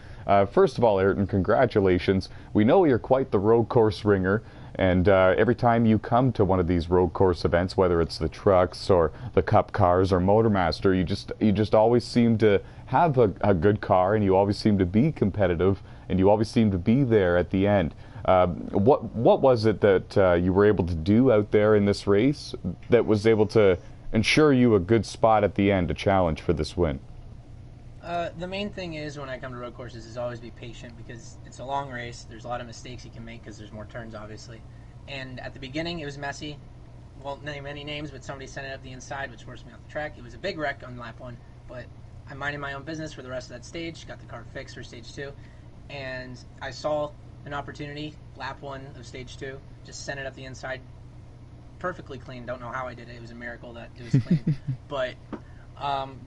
first of all, Ayrton, congratulations. We know you're quite the road course ringer, and every time you come to one of these road course events, whether it's the trucks or the Cup cars or MotorMaster, you just always seem to have a good car, and you always seem to be competitive, and you always seem to be there at the end. What was it that you were able to do out there in this race that was able to ensure you a good spot at the end, a challenge for this win? The main thing is when I come to road courses is always be patient because it's a long race. There's a lot of mistakes you can make because there's more turns, obviously. And at the beginning, it was messy. Won't name any names, but somebody sent it up the inside, which forced me off the track. It was a big wreck on lap 1, but I minded my own business for the rest of that stage, got the car fixed for stage 2, and I saw an opportunity, lap 1 of stage 2, just sent it up the inside, perfectly clean. Don't know how I did it. It was a miracle that it was clean. But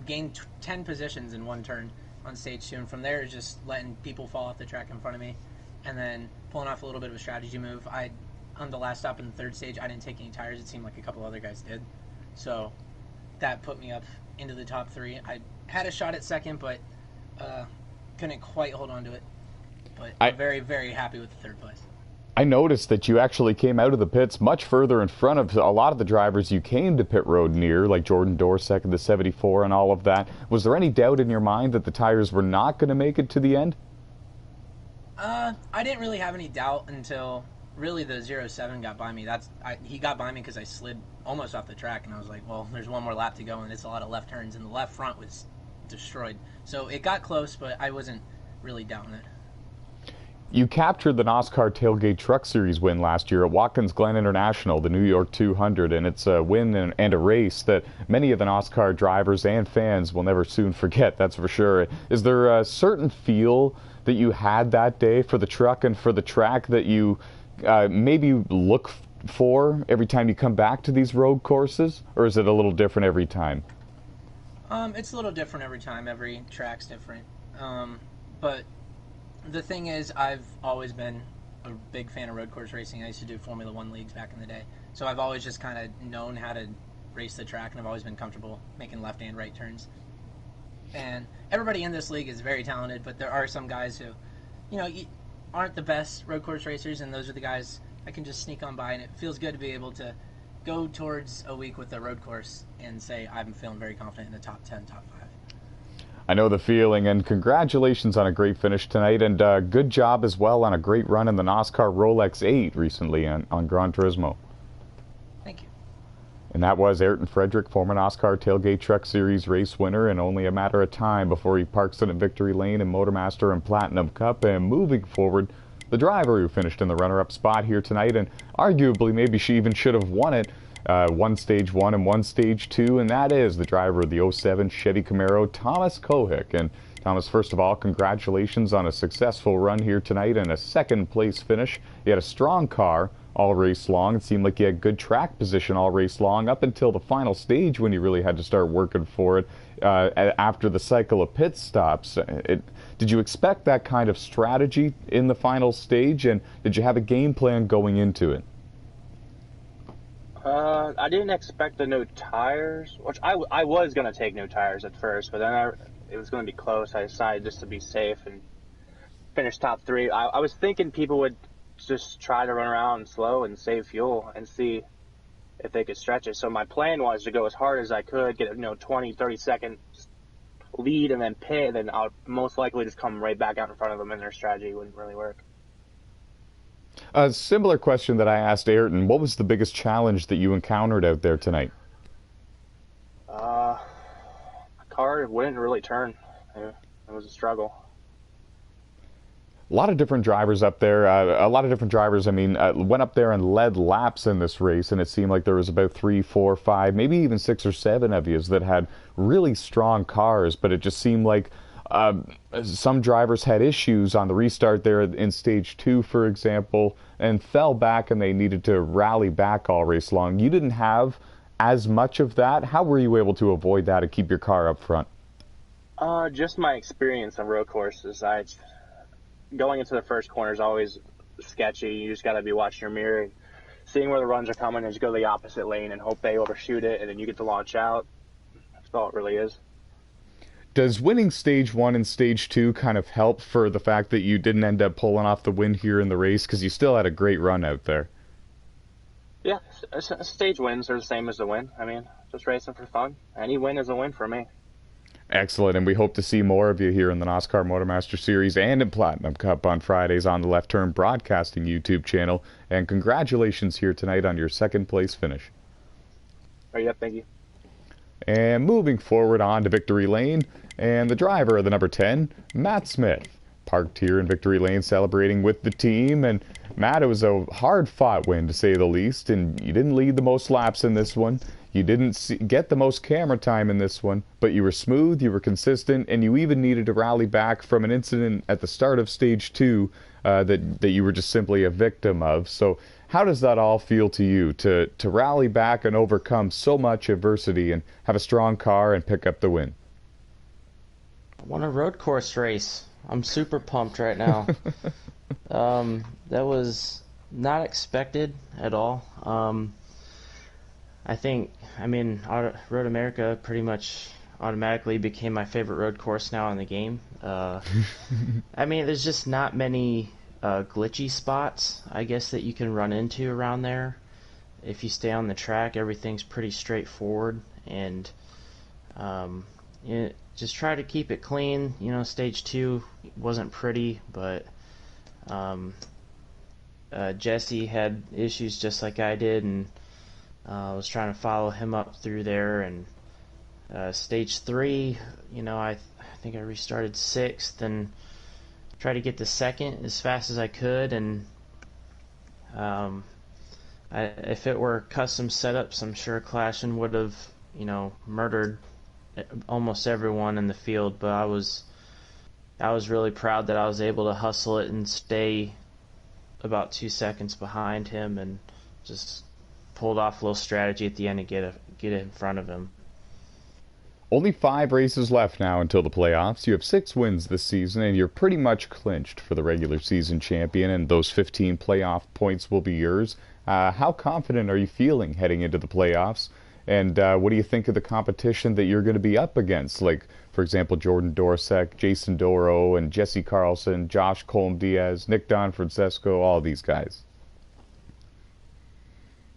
gained 10 positions in one turn on stage 2, and from there just letting people fall off the track in front of me. and then pulling off a little bit of a strategy move. On the last stop in the third stage, I didn't take any tires. It seemed like a couple other guys did. So that put me up into the top 3. I had a shot at second, but couldn't quite hold on to it. But I'm very, very happy with the third place. I noticed that you actually came out of the pits much further in front of a lot of the drivers you came to pit road near, like Jordan Dorsek and the 74 and all of that. Was there any doubt in your mind that the tires were not going to make it to the end? I didn't really have any doubt until really the 07 got by me. He got by me because I slid almost off the track, and I was like, well, there's one more lap to go, and it's a lot of left turns, and the left front was destroyed. So it got close, but I wasn't really doubting it. You captured the NOSSCAR Tailgate Truck Series win last year at Watkins Glen International, the New York 200, and it's a win and a race that many of the NOSSCAR drivers and fans will never soon forget, that's for sure. Is there a certain feel that you had that day for the truck and for the track that you maybe look for every time you come back to these road courses, or is it a little different every time? It's a little different every time. Every track's different. But the thing is, I've always been a big fan of road course racing. I used to do Formula One leagues back in the day. So I've always just kind of known how to race the track, and I've always been comfortable making left and right turns. And everybody in this league is very talented, but there are some guys who, aren't the best road course racers, and those are the guys I can just sneak on by, and it feels good to be able to go towards a week with a road course and say I'm feeling very confident in the top 10, top 5. I know the feeling, and congratulations on a great finish tonight, and good job as well on a great run in the NASCAR Rolex 8 recently on Gran Turismo. Thank you. And that was Ayrton Frederick, former NASCAR Tailgate Truck Series race winner, and only a matter of time before he parks it at Victory Lane in MotorMaster and Platinum Cup. And moving forward, the driver who finished in the runner-up spot here tonight, and arguably maybe she even should have won it, one Stage 1 and one Stage 2, and that is the driver of the 07 Chevy Camaro, Thomas Kohick. And Thomas, first of all, congratulations on a successful run here tonight and a second-place finish. You had a strong car all race long. It seemed like you had good track position all race long up until the final stage when you really had to start working for it after the cycle of pit stops. Did you expect that kind of strategy in the final stage, and did you have a game plan going into it? I didn't expect the no tires, which I was going to take no tires at first, but then it was going to be close. I decided just to be safe and finish top 3. I was thinking people would just try to run around slow and save fuel and see if they could stretch it. So my plan was to go as hard as I could, get a 20, 30 second lead and then pit, and then I'll most likely just come right back out in front of them, and their strategy wouldn't really work. A similar question that I asked Ayrton, what was the biggest challenge that you encountered out there tonight? The car wouldn't really turn. It was a struggle. A lot of different drivers up there. Went up there and led laps in this race, and it seemed like there was about 3, 4, 5, maybe even 6 or 7 of you that had really strong cars, but it just seemed like some drivers had issues on the restart there in Stage 2, for example, and fell back, and they needed to rally back all race long. You didn't have as much of that. How were you able to avoid that and keep your car up front? Just my experience on road courses. Going into the first corner is always sketchy. You just got to be watching your mirror and seeing where the runs are coming, and just go the opposite lane and hope they overshoot it, and then you get to launch out. That's all it really is. Does winning Stage 1 and Stage 2 kind of help for the fact that you didn't end up pulling off the win here in the race, because you still had a great run out there? Yeah, stage wins are the same as the win. Just racing for fun. Any win is a win for me. Excellent, and we hope to see more of you here in the NASCAR MotorMaster Series and in Platinum Cup on Fridays on the Left Turn Broadcasting YouTube channel. And congratulations here tonight on your second-place finish. Oh, yeah, thank you. And moving forward on to Victory Lane, and the driver of the number 10, Matt Smith, parked here in Victory Lane celebrating with the team. And Matt, it was a hard-fought win to say the least, and you didn't lead the most laps in this one. You didn't get the most camera time in this one, but you were smooth, you were consistent, and you even needed to rally back from an incident at the start of Stage 2 that you were just simply a victim of. So how does that all feel to you, to rally back and overcome so much adversity and have a strong car and pick up the win? I won a road course race. I'm super pumped right now. That was not expected at all. Road America pretty much automatically became my favorite road course now in the game. There's just not many glitchy spots, I guess, that you can run into around there. If you stay on the track, everything's pretty straightforward, and just try to keep it clean. Stage 2 wasn't pretty, but Jesse had issues just like I did, and I was trying to follow him up through there. And stage 3, I think I restarted 6th and tried to get to 2nd as fast as I could. And if it were custom setups, I'm sure Clashin would have, murdered almost everyone in the field. But I was really proud that I was able to hustle it and stay about 2 seconds behind him, and just pulled off a little strategy at the end to get it in front of him. Only 5 races left now until the playoffs. You have 6 wins this season, and you're pretty much clinched for the regular season champion, and those 15 playoff points will be yours. How confident are you feeling heading into the playoffs? And what do you think of the competition that you're going to be up against? Like, for example, Jordan Dorsek, Jason Doro, and Jesse Carlson, Josh Colm-Diaz, Nick Don Francesco, all these guys.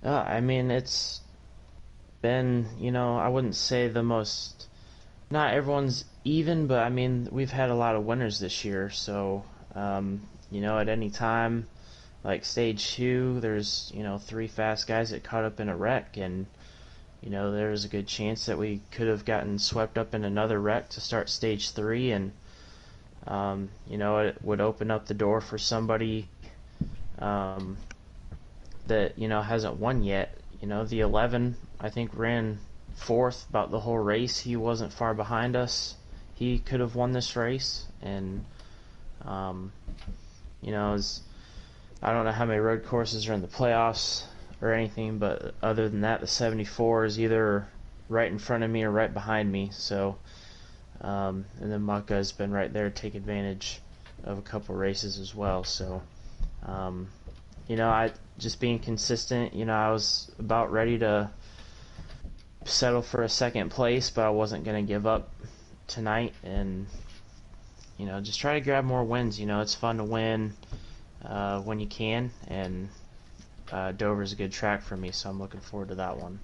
It's been, I wouldn't say the most, not everyone's even, but we've had a lot of winners this year. So, at any time, like stage 2, there's, 3 fast guys that caught up in a wreck, and there's a good chance that we could have gotten swept up in another wreck to start stage 3, and it would open up the door for somebody that hasn't won yet. The 11, I think, ran 4th about the whole race. He wasn't far behind us. He could have won this race, and I don't know how many road courses are in the playoffs or anything, but other than that, the 74 is either right in front of me or right behind me. So, and then Maka has been right there to take advantage of a couple races as well. So, I just being consistent. I was about ready to settle for a 2nd place, but I wasn't going to give up tonight, and just try to grab more wins. It's fun to win when you can, and Dover's a good track for me, so I'm looking forward to that one.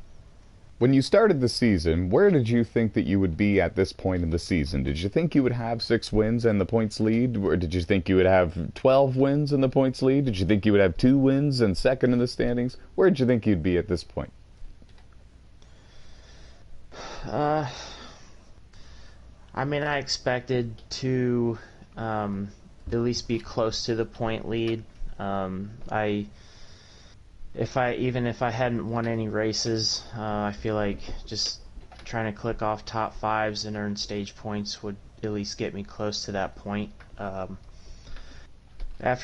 When you started the season, where did you think that you would be at this point in the season? Did you think you would have 6 wins and the points lead? Or did you think you would have 12 wins and the points lead? Did you think you would have 2 wins and 2nd in the standings? Where did you think you'd be at this point? I expected to at least be close to the point lead. If I hadn't won any races, I feel like just trying to click off top 5s and earn stage points would at least get me close to that point. After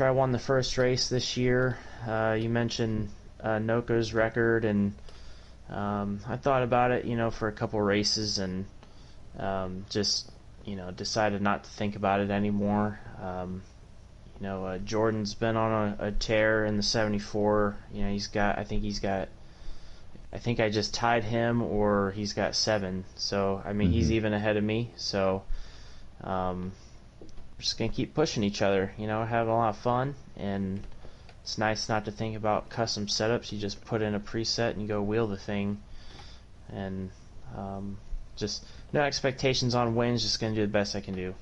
I won the first race this year, you mentioned Noko's record, and I thought about it, for a couple races, and just decided not to think about it anymore. Jordan's been on a tear in the 74. I think I just tied him, or he's got 7. So, he's even ahead of me. So, we're just going to keep pushing each other, having a lot of fun. And it's nice not to think about custom setups. You just put in a preset and you go wheel the thing. And just no expectations on wins, just going to do the best I can do.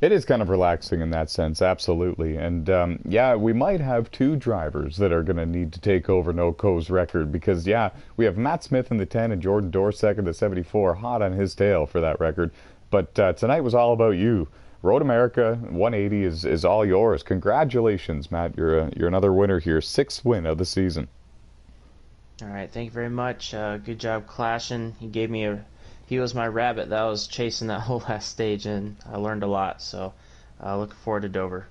It is kind of relaxing in that sense, absolutely. And we might have 2 drivers that are going to need to take over Noko's record, because we have Matt Smith in the 10 and Jordan Dorsek in the 74, hot on his tail for that record. But tonight was all about you. Road America 180 is all yours. Congratulations, Matt. You're another winner here. 6th win of the season. All right, thank you very much. Good job clashing. He was my rabbit that I was chasing that whole last stage, and I learned a lot. So, looking forward to Dover.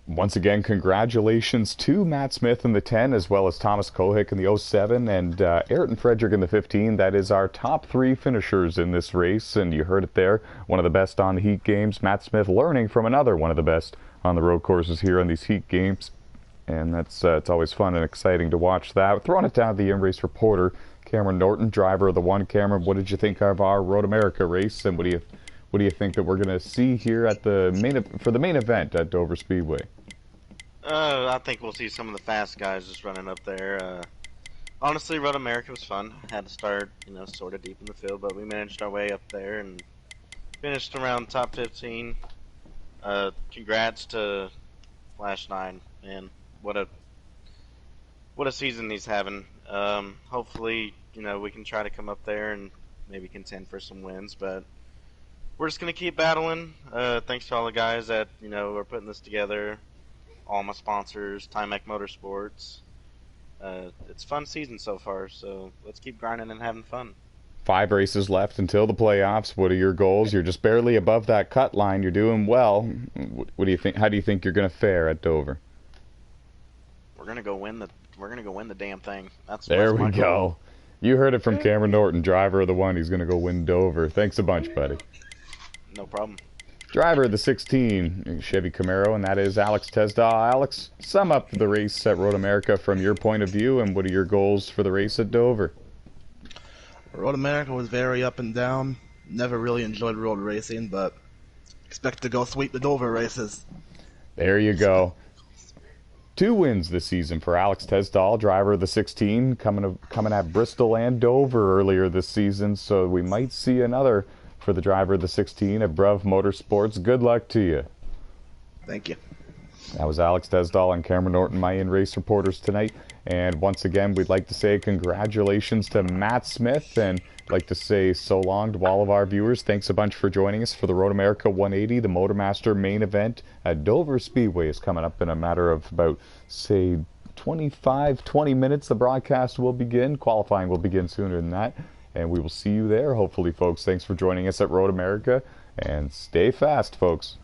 Once again, congratulations to Matt Smith in the 10, as well as Thomas Kohick in the 07, and Ayrton Frederick in the 15. That is our top 3 finishers in this race, and you heard it there. One of the best on the Heat games. Matt Smith learning from another one of the best on the road courses here on these heat games, and that's it's always fun and exciting to watch that. Throwing it down to the in-race reporter, Cameron Norton, driver of the one. Cameron, what did you think of our Road America race, and what do you think that we're going to see here at the main event at Dover Speedway? I think we'll see some of the fast guys just running up there. Honestly, Road America was fun. Had to start, sort of deep in the field, but we managed our way up there and finished around top 15. Congrats to Flash 9, man. What a season he's having. Hopefully, we can try to come up there and maybe contend for some wins, but we're just going to keep battling. Thanks to all the guys that, are putting this together. All my sponsors, Timex Motorsports. It's a fun season so far, so let's keep grinding and having fun. 5 races left until the playoffs. What are your goals? You're just barely above that cut line. You're doing well. What do you think? How do you think you're going to fare at Dover? We're going to go win the damn thing. There we go. You heard it from Cameron Norton, driver of the one. He's going to go win Dover. Thanks a bunch, buddy. No problem. Driver of the 16 Chevy Camaro, and that is Alex Tesdaw. Alex, sum up the race at Road America from your point of view, and what are your goals for the race at Dover? Road America was very up and down. Never really enjoyed road racing, but expect to go sweep the Dover races. There you go. 2 wins this season for Alex Tesdahl, driver of the 16, coming at Bristol and Dover earlier this season, so we might see another for the driver of the 16 at Bruv Motorsports. Good luck to you. Thank you. That was Alex Tesdahl and Cameron Norton, my in-race reporters tonight. And once again, we'd like to say congratulations to Matt Smith, and like to say so long to all of our viewers. Thanks a bunch for joining us for the Road America 180. The MotorMaster main event at Dover Speedway is coming up in a matter of about, say, 20 minutes. The broadcast will begin. Qualifying will begin sooner than that. And we will see you there, hopefully, folks. Thanks for joining us at Road America. And stay fast, folks.